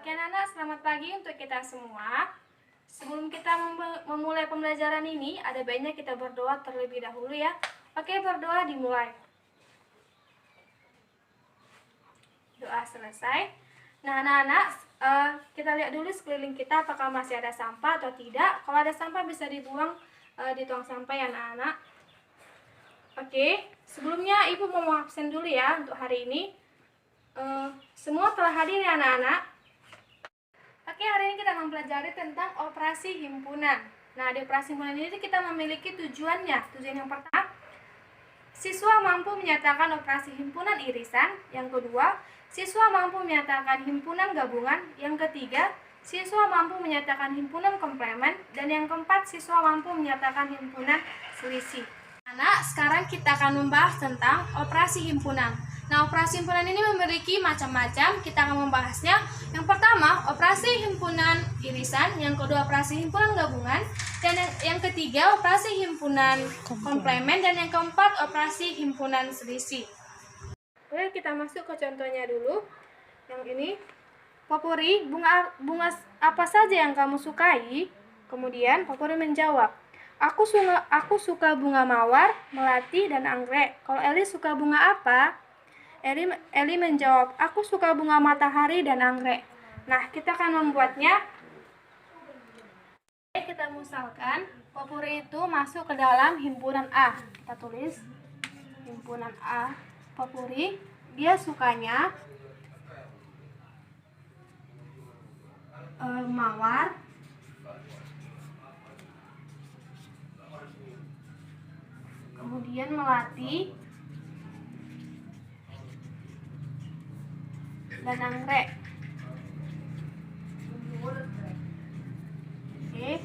Oke anak-anak, selamat pagi untuk kita semua. Sebelum kita memulai pembelajaran ini, ada baiknya kita berdoa terlebih dahulu ya. Oke, berdoa dimulai. Doa selesai. Nah anak-anak, kita lihat dulu sekeliling kita apakah masih ada sampah atau tidak. Kalau ada sampah bisa dibuang di tong sampah ya anak-anak. Oke, sebelumnya ibu mau absen dulu ya untuk hari ini. Semua telah hadir ya anak-anak. Oke, hari ini kita mempelajari tentang operasi himpunan. Nah, di operasi himpunan ini kita memiliki tujuannya. Tujuan yang pertama, siswa mampu menyatakan operasi himpunan irisan. Yang kedua, siswa mampu menyatakan himpunan gabungan. Yang ketiga, siswa mampu menyatakan himpunan komplement. Dan yang keempat, siswa mampu menyatakan himpunan selisih. Anak, sekarang kita akan membahas tentang operasi himpunan. Nah, operasi himpunan ini memiliki macam-macam. Kita akan membahasnya. Yang pertama, operasi himpunan irisan. Yang kedua, operasi himpunan gabungan. Dan yang ketiga, operasi himpunan komplement. Dan yang keempat, operasi himpunan selisih. Oke, kita masuk ke contohnya dulu. Yang ini, Popuri, bunga apa saja yang kamu sukai? Kemudian Popuri menjawab, Aku suka bunga mawar, melati, dan anggrek. Kalau Eli suka bunga apa? Eli menjawab, aku suka bunga matahari dan anggrek. Nah, kita akan membuatnya. Kita misalkan, Popuri itu masuk ke dalam himpunan A. Kita tulis himpunan A. Popuri, dia sukanya mawar, kemudian melati, dan anggrek. Oke.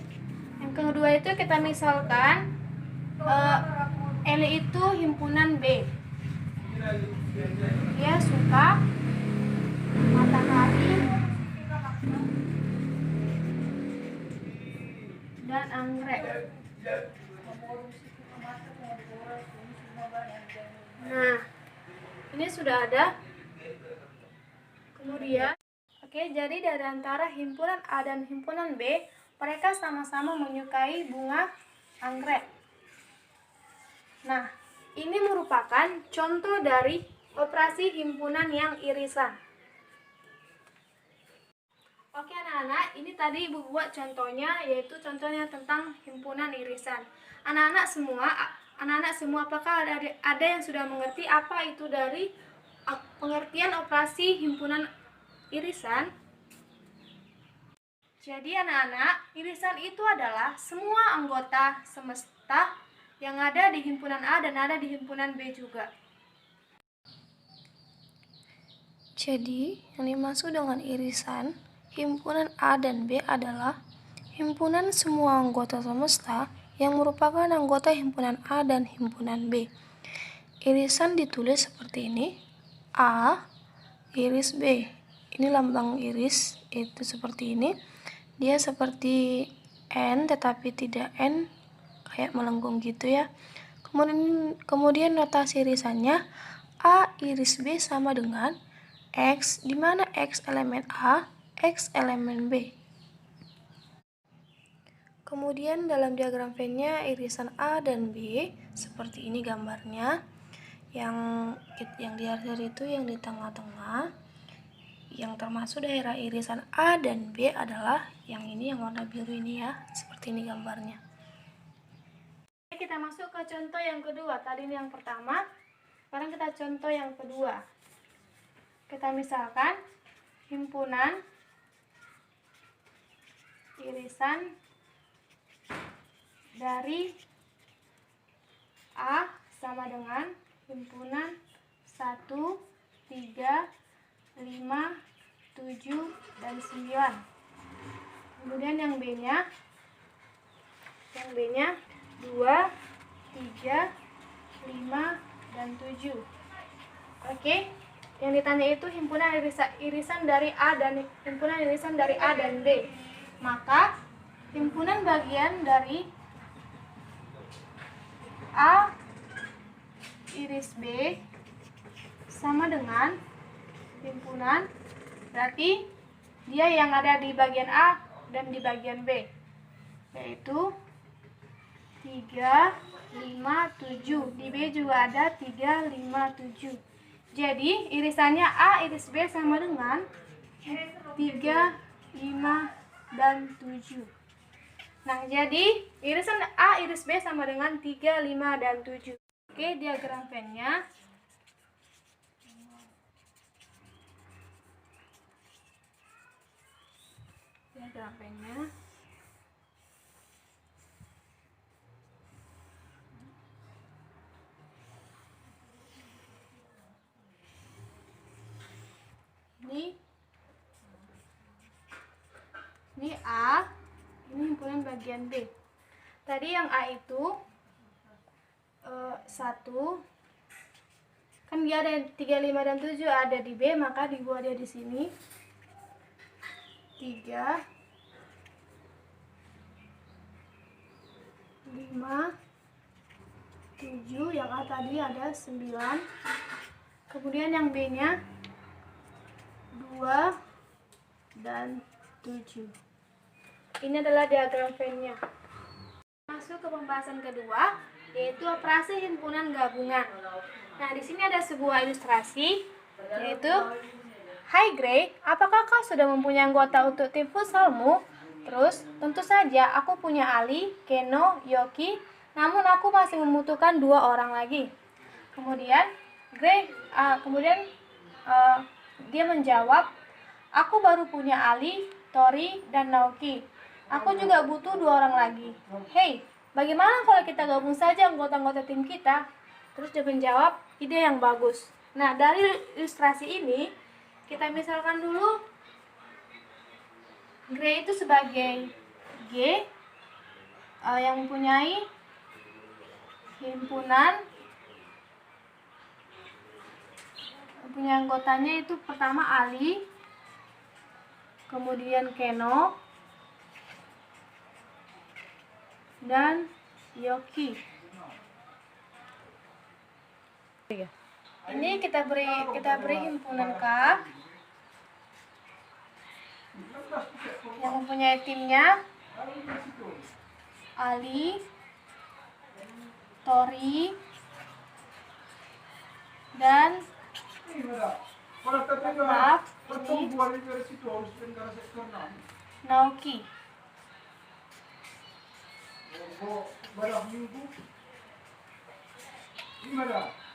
Yang kedua itu kita misalkan Eli itu himpunan B. Dia suka matahari dan anggrek. Nah, ini sudah ada. Kemudian, jadi dari antara himpunan A dan himpunan B, mereka sama-sama menyukai bunga anggrek. Nah, ini merupakan contoh dari operasi himpunan yang irisan. Oke anak-anak, ini tadi ibu buat contohnya, yaitu contohnya tentang himpunan irisan. Anak-anak semua, apakah ada yang sudah mengerti apa itu dari pengertian operasi himpunan irisan? Jadi anak-anak, irisan itu adalah semua anggota semesta yang ada di himpunan A dan ada di himpunan B juga. Jadi, yang dimaksud dengan irisan himpunan A dan B adalah himpunan semua anggota semesta yang merupakan anggota himpunan A dan himpunan B. Irisan ditulis seperti ini, A, iris B. Ini lambang iris, itu seperti ini. Dia seperti N, tetapi tidak N, kayak melengkung gitu ya. Kemudian notasi irisannya, A iris B sama dengan X, di mana X elemen A, X elemen B. Kemudian dalam diagram Venn-nya irisan A dan B seperti ini gambarnya. Yang di akhir itu yang di tengah-tengah. Yang termasuk daerah irisan A dan B adalah yang ini, yang warna biru ini ya. Seperti ini gambarnya. Kita masuk ke contoh yang kedua. Tadi ini yang pertama. Sekarang kita contoh yang kedua. Kita misalkan himpunan irisan dari A sama dengan himpunan 1, 3, 5, 7, dan 9. Kemudian yang B-nya 2, 3, 5, dan 7. Oke, yang ditanya itu himpunan irisan dari A dan himpunan irisan dari A dan B. Maka himpunan bagian dari A iris B sama dengan himpunan, berarti dia yang ada di bagian A dan di bagian B, yaitu 3, 5, 7. Di B juga ada 3, 5, 7. Jadi irisannya A iris B sama dengan 3, 5, dan 7. Nah, jadi irisan A iris B sama dengan 3, 5, dan 7. Oke, diagram Venn-nya. Diagram Venn-nya. Ini A, ini himpunan bagian B. Tadi yang A itu 1, kan dia ada 3, 5, dan 7 ada di B, maka dibuat dia di sini 3, 5, 7, yang A tadi ada 9, kemudian yang B nya 2 dan 7. Ini adalah diagram Venn-nya. Masuk ke pembahasan kedua, yaitu operasi himpunan gabungan. Nah, di sini ada sebuah ilustrasi, yaitu, "Hai Gray, apakah kau sudah mempunyai anggota untuk tim futsalmu?" Terus, "Tentu saja, aku punya Ali, Keno, Yoki, namun aku masih membutuhkan 2 orang lagi." Kemudian, dia menjawab, "Aku baru punya Ali, Tori, dan Naoki. Aku juga butuh 2 orang lagi. Hei, bagaimana kalau kita gabung saja anggota-anggota tim kita?" Terus dia menjawab, "Ide yang bagus." Nah, dari ilustrasi ini, kita misalkan dulu Gray itu sebagai G yang mempunyai himpunan, punya anggotanya itu pertama Ali, kemudian Keno, dan Yoki. Ini kita beri himpunan K yang mempunyai timnya Ali, Tori, dan Naoki.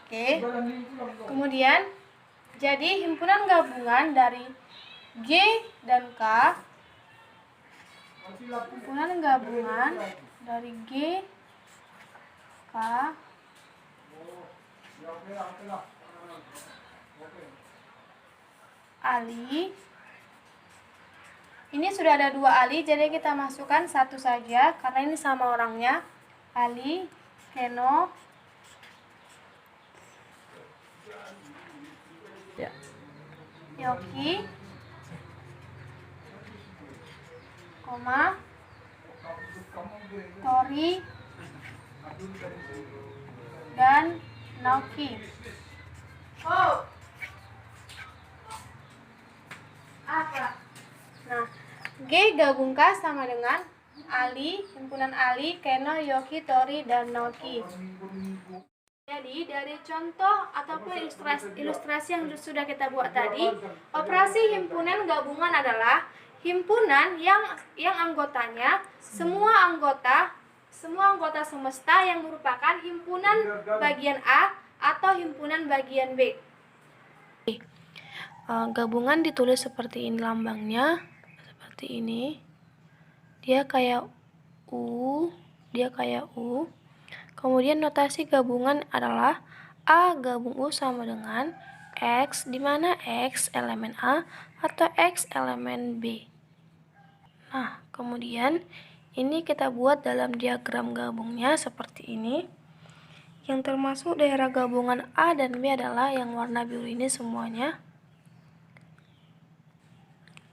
Oke. Kemudian jadi himpunan gabungan dari G dan K. Himpunan gabungan dari G, K, Ali. Ini sudah ada 2 Ali, jadi kita masukkan 1 saja karena ini sama orangnya. Ali, Keno, Yoki, koma, Tori, dan Naoki. Nah, G gabung K sama dengan Ali, himpunan Ali, Keno, Yoki, Tori, dan Naoki. Jadi dari contoh ataupun ilustrasi yang sudah kita buat tadi, operasi himpunan gabungan adalah himpunan yang anggotanya semua anggota semesta yang merupakan himpunan bagian A atau himpunan bagian B. Gabungan ditulis seperti ini lambangnya, seperti ini. Dia kayak U. Kemudian notasi gabungan adalah A gabung U sama dengan X, di mana X elemen A atau X elemen B. Nah, kemudian ini kita buat dalam diagram gabungnya seperti ini. Yang termasuk daerah gabungan A dan B adalah yang warna biru ini semuanya.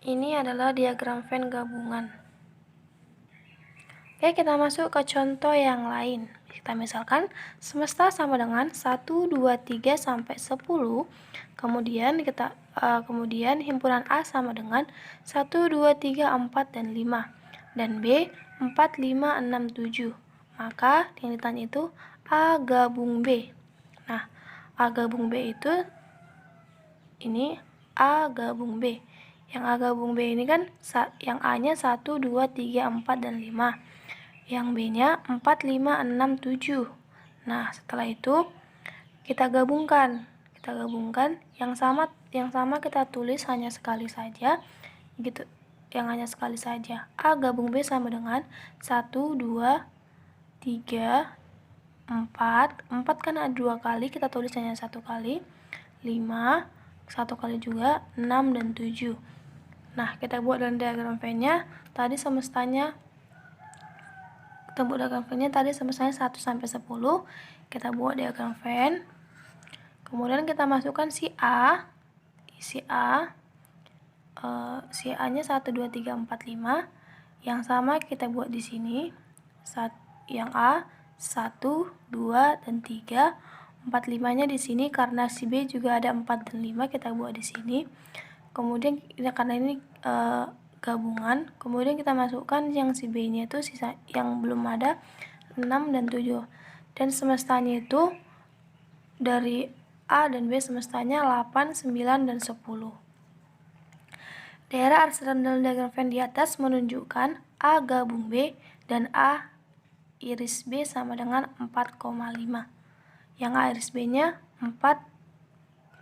Ini adalah diagram Venn gabungan. Oke, kita masuk ke contoh yang lain. Kita misalkan semesta sama dengan 1, 2, 3 sampai 10. Kemudian kemudian himpunan A sama dengan 1, 2, 3, 4 dan 5. Dan B 4, 5, 6, 7. Maka yang ditanya itu A gabung B. Nah, A gabung B itu ini A gabung B. Yang A gabung B ini kan yang A-nya 1, 2, 3, 4 dan 5. Yang B-nya 4, 5, 6, 7. Nah, setelah itu kita gabungkan. Yang sama kita tulis hanya sekali saja. Gitu. Yang hanya sekali saja. A gabung B sama dengan 1, 2, 3, 4. 4 kan ada 2 kali, kita tulis hanya 1 kali. 5, 1 kali juga, 6 dan 7. Nah, kita buat dalam diagram Venn-nya. Tadi semestanya 1 sampai 10. Kita buat diagram Venn. Kemudian kita masukkan si A. Si A-nya 1, 2, 3, 4, 5. Yang sama kita buat di sini. Yang A 1, 2, dan 3. 4, 5-nya di sini karena si B juga ada 4 dan 5, kita buat di sini. Kemudian karena ini gabungan, kemudian kita masukkan yang si B-nya itu sisa yang belum ada 6 dan 7. Dan semestanya itu dari A dan B semestanya 8, 9, dan 10. Daerah aris dalam diagram Venn di atas menunjukkan A gabung B dan A iris B sama dengan 4,5. Yang A iris B-nya 4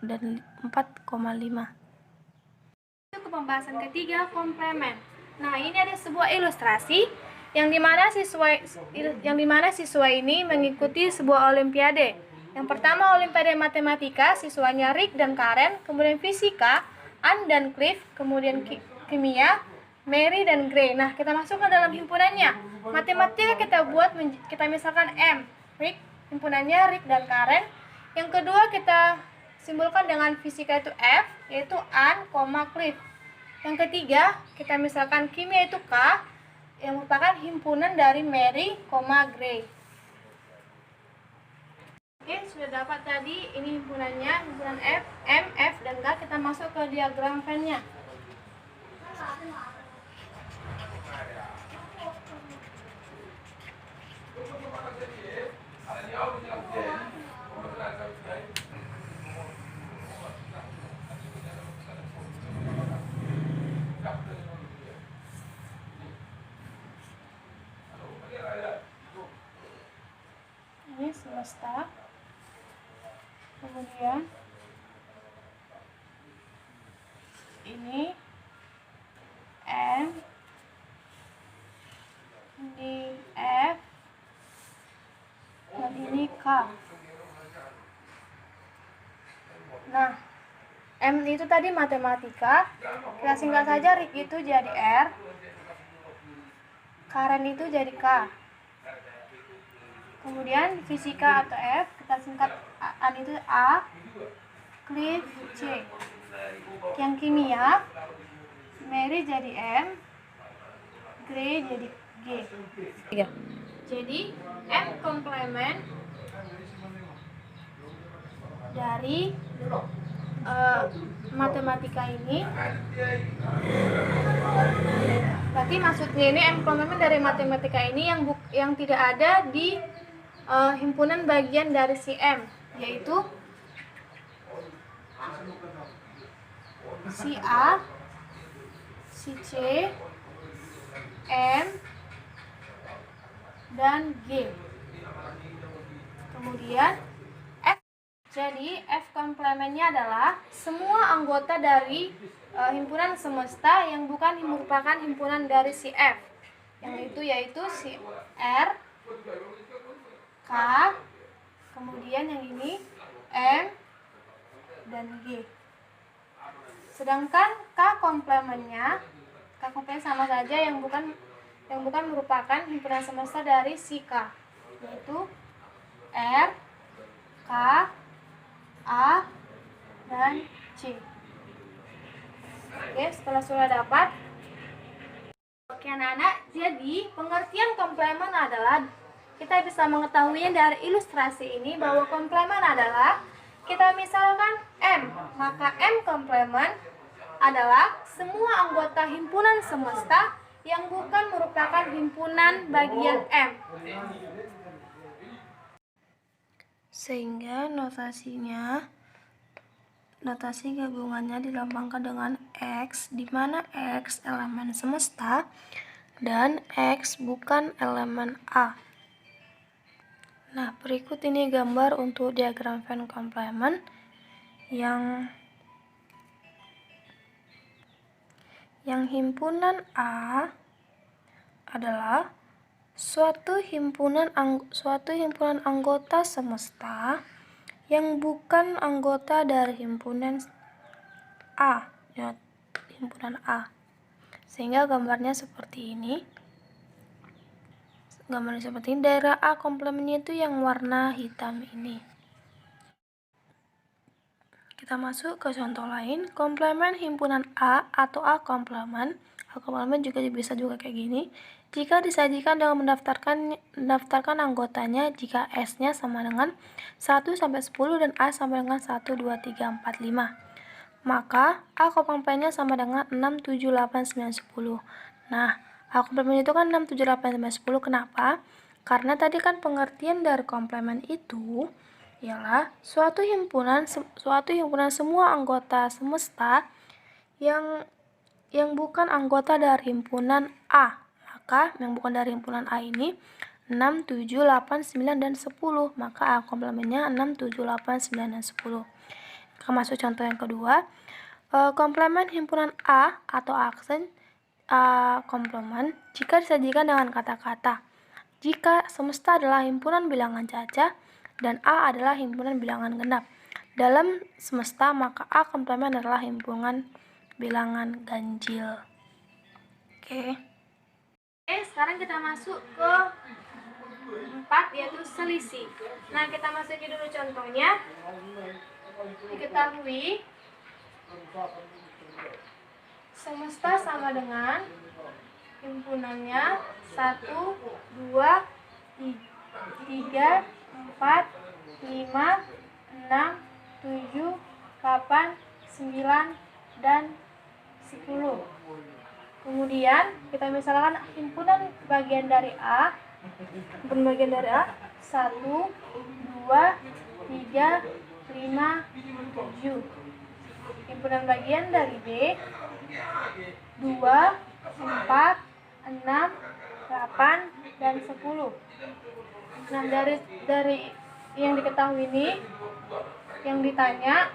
dan 4,5. Ke pembahasan ketiga, komplemen. Nah, ini ada sebuah ilustrasi yang dimana siswa ini mengikuti sebuah olimpiade. Yang pertama olimpiade matematika, siswanya Rick dan Karen. Kemudian fisika, Ann dan Cliff. Kemudian kimia, Mary dan Gray. Nah, kita masukkan dalam himpunannya. Matematika kita misalkan M, Rick, himpunannya Rick dan Karen. Yang kedua kita simbolkan dengan fisika itu F, yaitu Ann, Cliff. Yang ketiga, kita misalkan kimia itu K, yang merupakan himpunan dari Mary, Gray. Oke, sudah dapat tadi ini himpunannya, himpunan F, M, F, dan K. Kita masuk ke diagram Venn-nya. Ini semesta, kemudian ini M, ini F, dan ini K. Nah, M itu tadi matematika, kita singkat saja Rick itu jadi R, Karen itu jadi K. Kemudian fisika atau F, kita singkat An itu A, Cliff C. Yang kimia, Mary jadi M, Gray jadi G. Jadi M komplemen dari matematika ini. Berarti maksudnya ini M komplemen dari matematika ini yang tidak ada di himpunan bagian dari si M, yaitu si A, si C, M, dan G. Kemudian F. Jadi F komplemennya adalah semua anggota dari himpunan semesta yang bukan merupakan himpunan dari si F, yaitu si R, K, kemudian yang ini M, dan G. Sedangkan K komplemen sama saja yang bukan merupakan himpunan semesta dari si K, yaitu R, K, A, dan C. Oke, setelah sudah dapat. Oke anak-anak, jadi pengertian komplemen adalah kita bisa mengetahuinya dari ilustrasi ini bahwa komplement adalah, kita misalkan M, maka M komplement adalah semua anggota himpunan semesta yang bukan merupakan himpunan bagian M. Sehingga notasi gabungannya dilambangkan dengan X, di mana X elemen semesta dan X bukan elemen A. Nah, berikut ini gambar untuk diagram Venn komplement yang himpunan A adalah suatu himpunan anggota semesta yang bukan anggota dari himpunan A, ya, himpunan A. Sehingga gambarnya seperti ini. Daerah A komplementnya itu yang warna hitam ini. Kita masuk ke contoh lain, komplement himpunan A atau A komplement. A komplement juga bisa kayak gini. Jika disajikan dengan mendaftarkan anggotanya jika S-nya sama dengan 1 sampai 10 dan A sama dengan 1, 2, 3, 4, 5. Maka A komplementnya sama dengan 6, 7, 8, 9, 10. Nah, A komplement itu kan 6, 7, 8, 9, 10. Kenapa? Karena tadi kan pengertian dari komplement itu ialah suatu himpunan semua anggota semesta yang bukan anggota dari himpunan A. Maka yang bukan dari himpunan A ini 6, 7, 8, 9, dan 10. Maka A komplementnya 6, 7, 8, 9, dan 10. Kita masuk contoh yang kedua. Komplement himpunan A atau aksen A komplement jika disajikan dengan kata-kata jika semesta adalah himpunan bilangan caca dan A adalah himpunan bilangan genap. Dalam semesta, maka A komplement adalah himpunan bilangan ganjil. Oke, sekarang kita masuk ke 4, yaitu selisih. Nah, kita masukin dulu contohnya. Diketahui semesta sama dengan himpunannya 1, 2, 3, 4, 5, 6, 7, 8, 9, dan 10. Kemudian kita misalkan himpunan bagian dari A. 1, 2, 3, 5, 7. Himpunan bagian dari B 2, 4, 6, 8, dan 10. Nah, dari yang diketahui ini, yang ditanya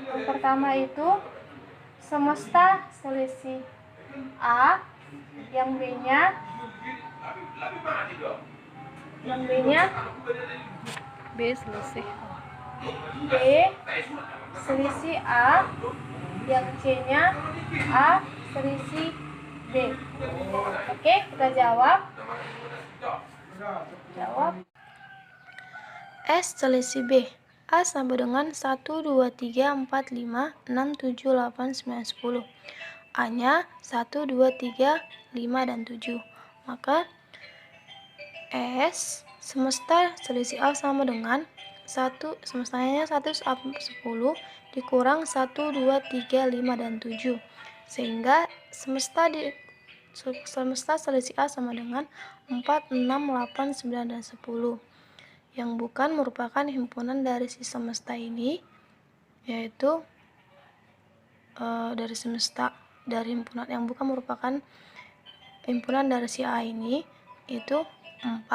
yang pertama itu semesta selisih A, yang B-nya B selisih B selisih A, yang C-nya A selisih B. Oke, kita jawab. S selisih B. A sama dengan 1, 2, 3, 4, 5, 6, 7, 8, 9, 10. A-nya 1, 2, 3, 5, dan 7. Maka S semesta selisih A sama dengan 1, semestanya 1 sampai 10 dikurang 1, 2, 3, 5, dan 7. Sehingga semesta selisih A sama dengan 4, 6, 8, 9, dan 10. Yang bukan merupakan himpunan dari si semesta ini, yaitu dari himpunan yang bukan merupakan himpunan dari si A ini, itu 4,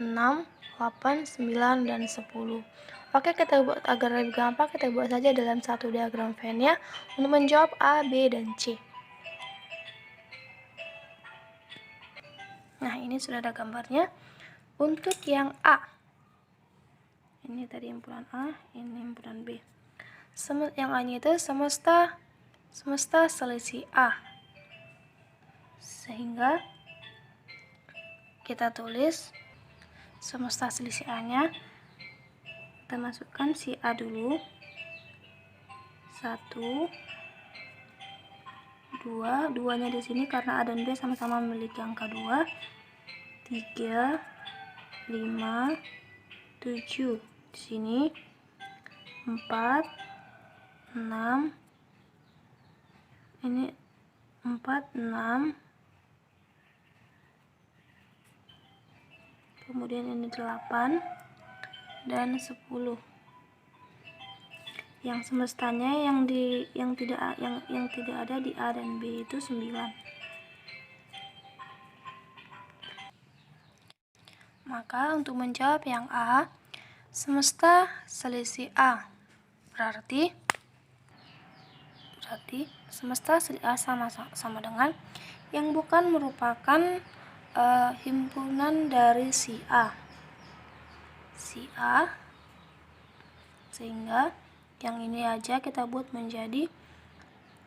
6, 8, 9, dan 10. Oke, kita buat agar lebih gampang, kita buat saja dalam satu diagram Venn-nya untuk menjawab A, B, dan C. Nah, ini sudah ada gambarnya. Untuk yang A, ini tadi himpunan A, ini himpunan B. Yang A-nya itu semesta selisih A. Sehingga kita tulis semesta selisih A-nya. Kita masukkan si A dulu. 1, 2, 2-nya di sini karena A dan B sama-sama memiliki angka 2. 3, 5, 7. Di sini 4, 6. Ini 4, 6. Kemudian ini 8 dan 10. Yang semestanya yang tidak ada di A dan B itu 9. Maka untuk menjawab yang A, semesta selisih A berarti semesta selisih A sama dengan yang bukan merupakan himpunan dari si A, sehingga yang ini aja kita buat menjadi,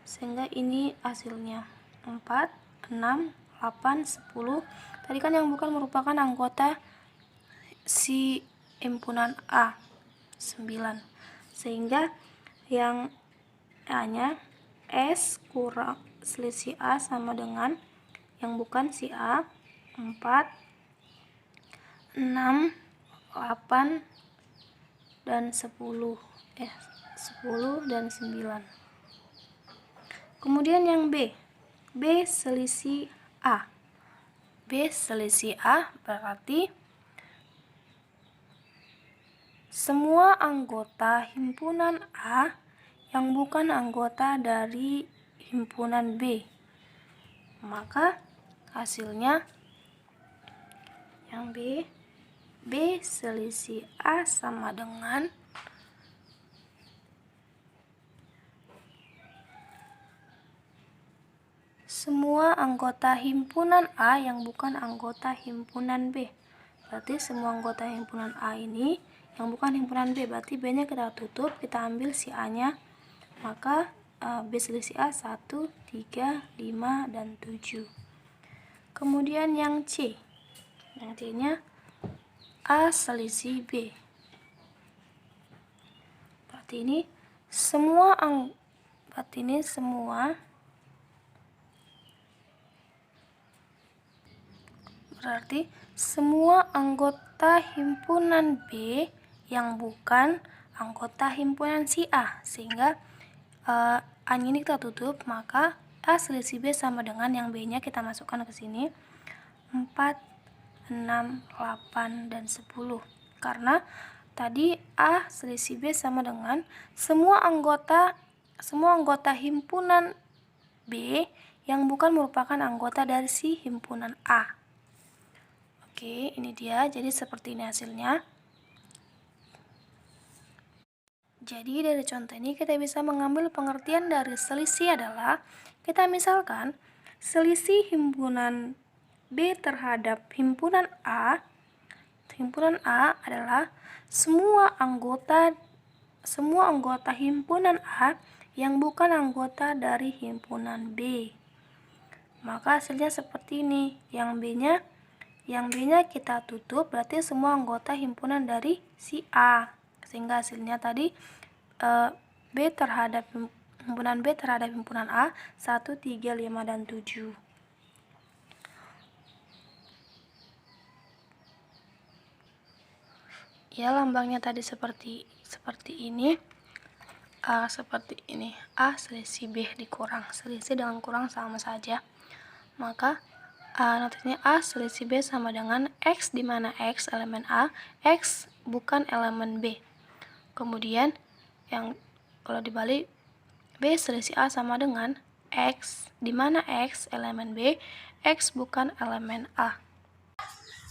sehingga ini hasilnya 4, 6, 8, 10. Tadi kan yang bukan merupakan anggota si himpunan A 9, sehingga yang A-nya S kurang selisih A sama dengan yang bukan si A 4, 6, 8 dan 10 dan 9. Kemudian yang B selisih A. B selisih A berarti semua anggota himpunan A yang bukan anggota dari himpunan B. Maka hasilnya yang B selisih A sama dengan semua anggota himpunan A yang bukan anggota himpunan B. Berarti semua anggota himpunan A ini yang bukan himpunan B, berarti B-nya kita tutup, kita ambil si A-nya. Maka B selisih A 1, 3, 5, dan 7. Kemudian yang C. Yang C-nya A selisih B. Berarti semua anggota himpunan B yang bukan anggota himpunan si A, sehingga A ini kita tutup, maka A selisih B sama dengan yang B-nya kita masukkan ke sini 4, 6, 8, dan 10. Karena tadi A selisih B sama dengan semua anggota himpunan B yang bukan merupakan anggota dari si himpunan A. Oke, ini dia. Jadi seperti ini hasilnya. Jadi dari contoh ini kita bisa mengambil pengertian dari selisih adalah, kita misalkan selisih himpunan B terhadap himpunan A adalah semua anggota himpunan A yang bukan anggota dari himpunan B. Maka hasilnya seperti ini. Yang B-nya kita tutup, berarti semua anggota himpunan dari si A. Sehingga hasilnya tadi himpunan B terhadap himpunan A 1, 3, 5, dan 7. Ya, lambangnya tadi seperti ini. Seperti ini. A selisih B dikurang. Selisih dengan kurang sama saja. Maka nantinya A selisih B sama dengan X, di mana X elemen A, X bukan elemen B. Kemudian yang kalau dibalik, B selisih A sama dengan X, di mana X elemen B, X bukan elemen A.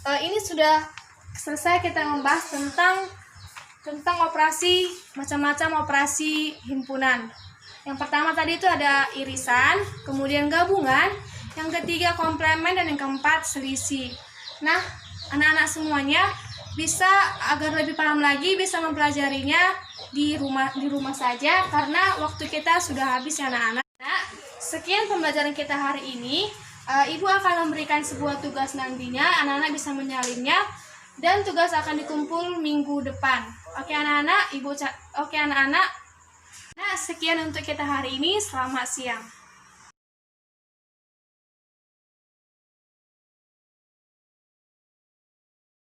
Ini sudah selesai kita membahas tentang operasi, macam-macam operasi himpunan. Yang pertama tadi itu ada irisan, kemudian gabungan, yang ketiga komplement, dan yang keempat selisih. Nah, anak-anak semuanya bisa, agar lebih paham lagi, bisa mempelajarinya di rumah saja, karena waktu kita sudah habis ya anak-anak. Nah, sekian pembelajaran kita hari ini. Ibu akan memberikan sebuah tugas nantinya, anak-anak bisa menyalinnya, dan tugas akan dikumpul minggu depan. Oke anak-anak, Oke anak-anak. Nah, sekian untuk kita hari ini. Selamat siang.